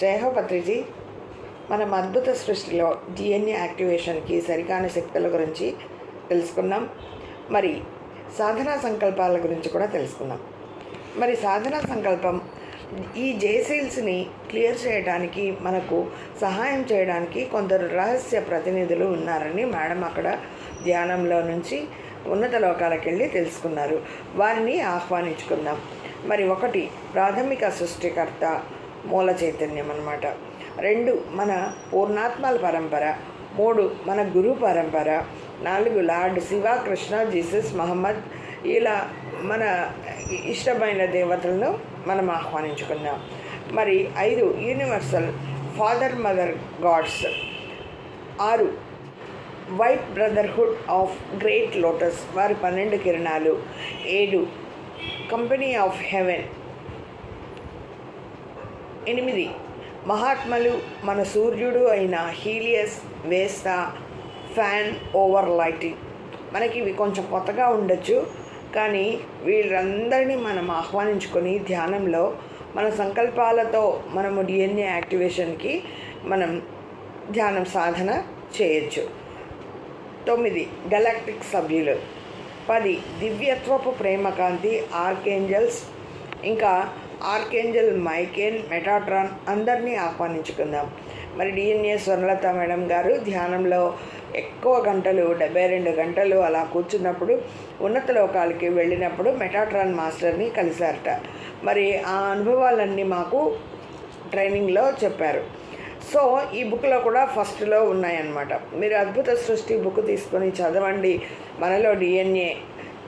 జై హో పత్రిజీ. మనం అద్భుత సృష్టిలో డిఎన్ఏ యాక్టివేషన్కి సరికాని శక్తుల గురించి తెలుసుకున్నాం. మరి సాధనా సంకల్పాల గురించి కూడా తెలుసుకున్నాం. మరి సాధనా సంకల్పం ఈ జేసీల్స్ని క్లియర్ చేయడానికి మనకు సహాయం చేయడానికి కొందరు రహస్య ప్రతినిధులు ఉన్నారని మేడం అక్కడ ధ్యానంలో నుంచి ఉన్నత లోకాలకు వెళ్ళి తెలుసుకున్నారు. వారిని ఆహ్వానించుకుందాం. మరి 1 ప్రాథమిక సృష్టికర్త మూల చైతన్యం అన్నమాట. 2 మన పూర్ణాత్మల పరంపర. 3 మన గురు పరంపర. 4 lord Shiva, Krishna, Jesus, Muhammad, ఇలా మన ఇష్టమైన దేవతలను మనం ఆహ్వానించుకున్నాం. మరి 5 universal father mother gods. 6 white brotherhood of great lotus, వారి 12 కిరణాలు. 7 కంపెనీ ఆఫ్ హెవెన్. 8 మహాత్మలు, మన సూర్యుడు అయిన హీలియస్, వేస్తా, ఫ్యాన్ ఓవర్ లైటింగ్. మనకి ఇవి కొంచెం కొత్తగా ఉండొచ్చు, కానీ వీళ్ళందరినీ మనం ఆహ్వానించుకొని ధ్యానంలో మన సంకల్పాలతో మనము డిఎన్ఏ యాక్టివేషన్కి మనం ధ్యానం సాధన చేయొచ్చు. 9 గెలాక్టిక్ సభ్యులు. 10 దివ్యత్వపు ప్రేమకాంతి ఆర్కేంజల్స్. ఇంకా ఆర్కేంజల్ మైకేల్, మెటాట్రాన్ అందరినీ ఆహ్వానించుకుందాం. మరి డిఎన్ఏ స్వర్ణలత మేడం గారు ధ్యానంలో ఎక్కువ గంటలు 72 గంటలు అలా కూర్చున్నప్పుడు ఉన్నత లోకాలకి వెళ్ళినప్పుడు మెటాట్రాన్ మాస్టర్ని కలిశారట. మరి ఆ అనుభవాలన్నీ మాకు ట్రైనింగ్లో చెప్పారు. సో ఈ బుక్లో కూడా ఫస్ట్లో ఉన్నాయన్నమాట. మీరు అద్భుత సృష్టి బుక్ తీసుకొని చదవండి. మనలో డిఎన్ఏ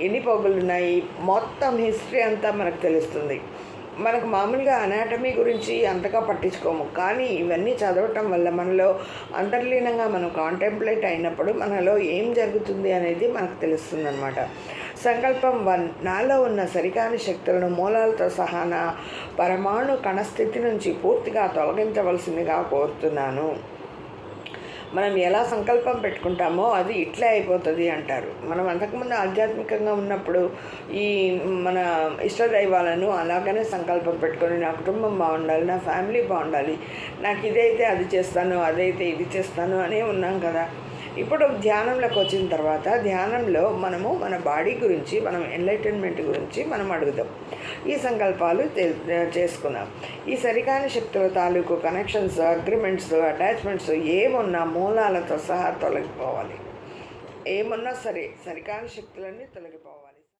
ఎన్ని పోగులు ఉన్నాయి, మొత్తం హిస్టరీ అంతా మనకు తెలుస్తుంది. మనకు మామూలుగా అనాటమీ గురించి అంతగా పట్టించుకోము, కానీ ఇవన్నీ చదవటం వల్ల మనలో అంతర్లీనంగా మనం కాంటెంప్లేట్ అయినప్పుడు మనలో ఏం జరుగుతుంది అనేది మనకు తెలుస్తుంది అన్నమాట. సంకల్పం 1 నాలో ఉన్న సరికాని శక్తులను మూలాలతో సహా నా పరమాణు కణస్థితి నుంచి పూర్తిగా తొలగించవలసిందిగా కోరుతున్నాను. మనం ఎలా సంకల్పం పెట్టుకుంటామో అది ఇట్లే అయిపోతుంది అంటారు. మనం అంతకుముందు ఆధ్యాత్మికంగా ఉన్నప్పుడు ఈ మన ఇష్టదైవాలను అలాగనే సంకల్పం పెట్టుకొని నా కుటుంబం బాగుండాలి, నా ఫ్యామిలీ బాగుండాలి, నాకు ఇదైతే అది చేస్తాను, అదైతే ఇది చేస్తాను అనే ఉన్నాం కదా. ఇప్పుడు ధ్యానంలోకి వచ్చిన తర్వాత ధ్యానంలో మనము మన బాడీ గురించి, మనం ఎన్లైటన్మెంట్ గురించి మనం అడుగుదాం. ఈ సంకల్పాలు చేసుకుందాం. ఈ సరికాని శక్తుల తాలూకు కనెక్షన్స్, అగ్రిమెంట్స్, అటాచ్మెంట్స్ ఏమున్నా మూలాలతో సహా తొలగిపోవాలి. ఏమున్నా సరే సరికాని శక్తులన్నీ తొలగిపోవాలి.